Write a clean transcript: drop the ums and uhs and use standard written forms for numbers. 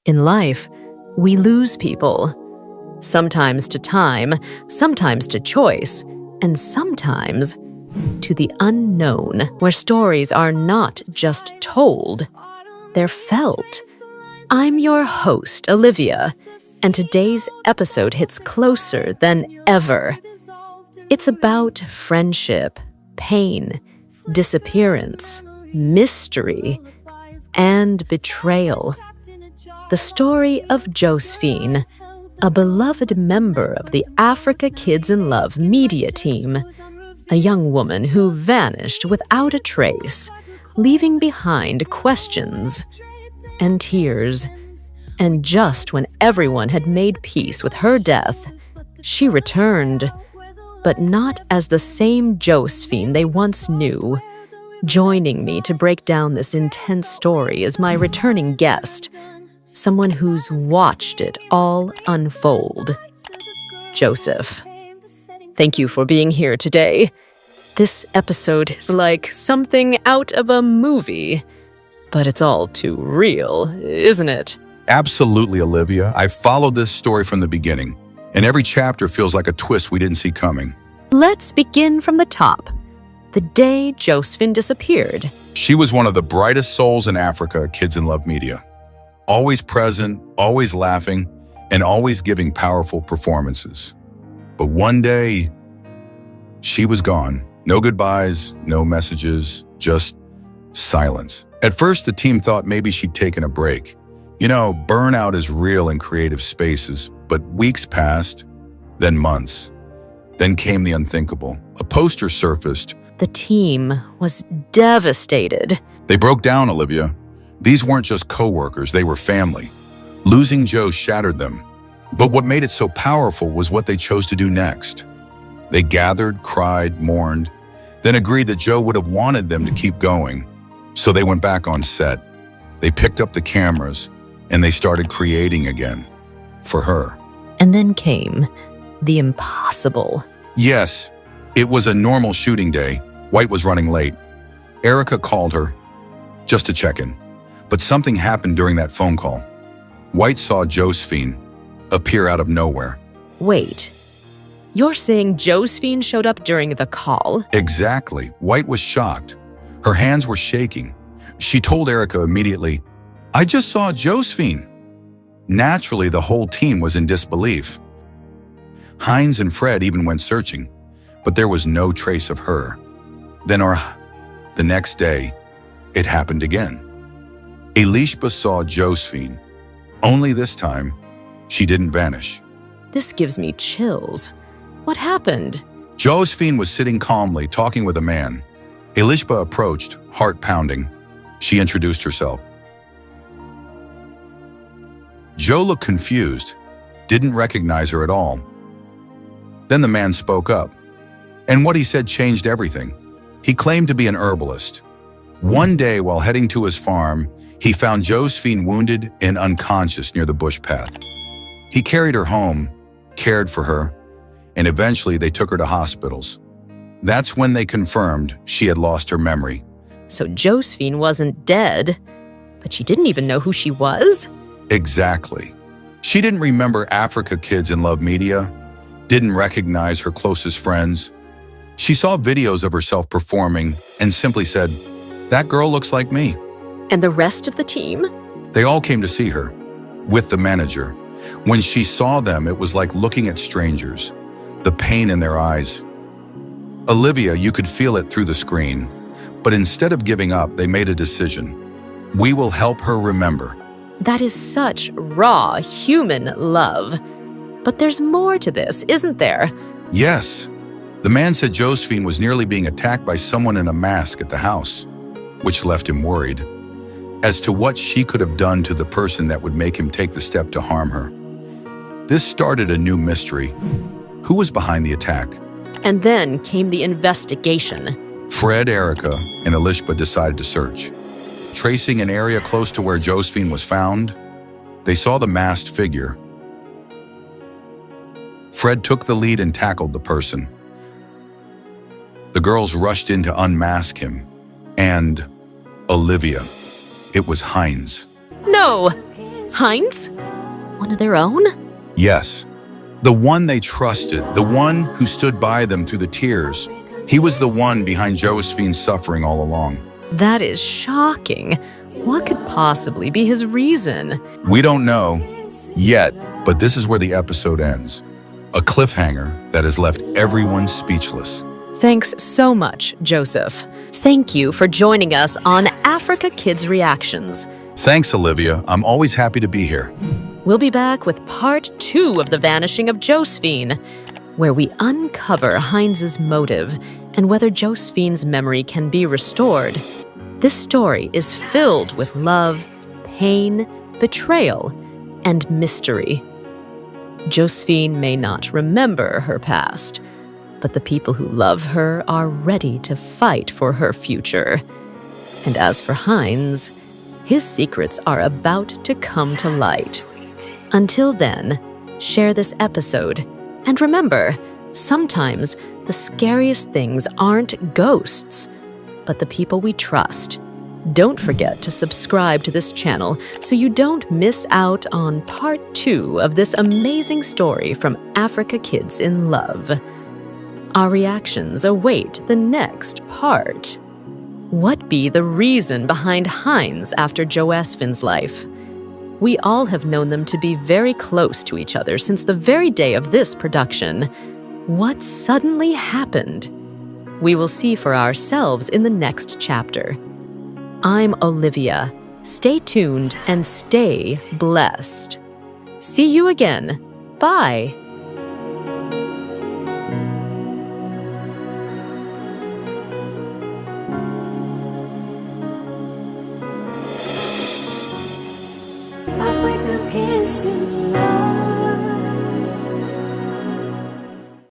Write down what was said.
In life, we lose people. Sometimes to time, sometimes to choice, and sometimes to the unknown, where stories are not just told, they're felt. I'm your host, Olivia, and today's episode hits closer than ever. It's about friendship, pain, disappearance, mystery, and betrayal. The story of Josephine, a beloved member of the Africa Kids in Love media team, a young woman who vanished without a trace, leaving behind questions and tears. And just when everyone had made peace with her death, she returned, but not as the same Josephine they once knew. Joining me to break down this intense story is my returning guest, someone who's watched it all unfold. Joseph, thank you for being here today. This episode is like something out of a movie, but it's all too real, isn't it? Absolutely, Olivia. I followed this story from the beginning, and every chapter feels like a twist we didn't see coming. Let's begin from the top. The day Josephine disappeared. She was one of the brightest souls in Africa Kids in Love media. Always present, always laughing, and always giving powerful performances. But one day, she was gone. No goodbyes, no messages, just silence. At first, the team thought maybe she'd taken a break. You know, burnout is real in creative spaces, but weeks passed, then months. Then came the unthinkable. A poster surfaced. The team was devastated. They broke down, Olivia. These weren't just co-workers, they were family. Losing Joe shattered them. But what made it so powerful was what they chose to do next. They gathered, cried, mourned, then agreed that Joe would have wanted them to keep going. So they went back on set. They picked up the cameras, and they started creating again. For her. And then came the impossible. Yes, it was a normal shooting day. White was running late. Erica called her just to check in. But something happened during that phone call. White saw Josephine appear out of nowhere. Wait, you're saying Josephine showed up during the call? Exactly. White was shocked. Her hands were shaking. She told Erica immediately, "I just saw Josephine." Naturally, the whole team was in disbelief. Hines and Fred even went searching, but there was no trace of her. Then the next day, it happened again. Elishba saw Josephine. Only this time, she didn't vanish. This gives me chills. What happened? Josephine was sitting calmly, talking with a man. Elishba approached, heart pounding. She introduced herself. Joe looked confused, didn't recognize her at all. Then the man spoke up, and what he said changed everything. He claimed to be an herbalist. One day, while heading to his farm, he found Josephine wounded and unconscious near the bush path. He carried her home, cared for her, and eventually they took her to hospitals. That's when they confirmed she had lost her memory. So Josephine wasn't dead, but she didn't even know who she was? Exactly. She didn't remember Africa Kids in Love media, didn't recognize her closest friends. She saw videos of herself performing and simply said, "That girl looks like me." And the rest of the team? They all came to see her, with the manager. When she saw them, it was like looking at strangers, the pain in their eyes. Olivia, you could feel it through the screen. But instead of giving up, they made a decision. We will help her remember. That is such raw, human love. But there's more to this, isn't there? Yes. The man said Josephine was nearly being attacked by someone in a mask at the house, which left him worried as to what she could have done to the person that would make him take the step to harm her. This started a new mystery. Who was behind the attack? And then came the investigation. Fred, Erica, and Elishba decided to search. Tracing an area close to where Josephine was found, they saw the masked figure. Fred took the lead and tackled the person. The girls rushed in to unmask him. And Olivia, it was Hines. No! Heinz? One of their own? Yes, the one they trusted, the one who stood by them through the tears. He was the one behind Josephine's suffering all along. That is shocking. What could possibly be his reason? We don't know yet, but this is where the episode ends. A cliffhanger that has left everyone speechless. Thanks so much, Joseph. Thank you for joining us on Africa Kids Reactions. Thanks, Olivia. I'm always happy to be here. We'll be back with part 2 of The Vanishing of Josephine, where we uncover Heinz's motive and whether Josephine's memory can be restored. This story is filled with love, pain, betrayal, and mystery. Josephine may not remember her past, but the people who love her are ready to fight for her future. And as for Heinz, his secrets are about to come to light. Until then, share this episode. And remember, sometimes the scariest things aren't ghosts, but the people we trust. Don't forget to subscribe to this channel so you don't miss out on part 2 of this amazing story from Africa Kids in Love. Our reactions await the next part. What be the reason behind Heinz after Josephine's life? We all have known them to be very close to each other since the very day of this production. What suddenly happened? We will see for ourselves in the next chapter. I'm Olivia. Stay tuned and stay blessed. See you again. Bye. Africa Kids.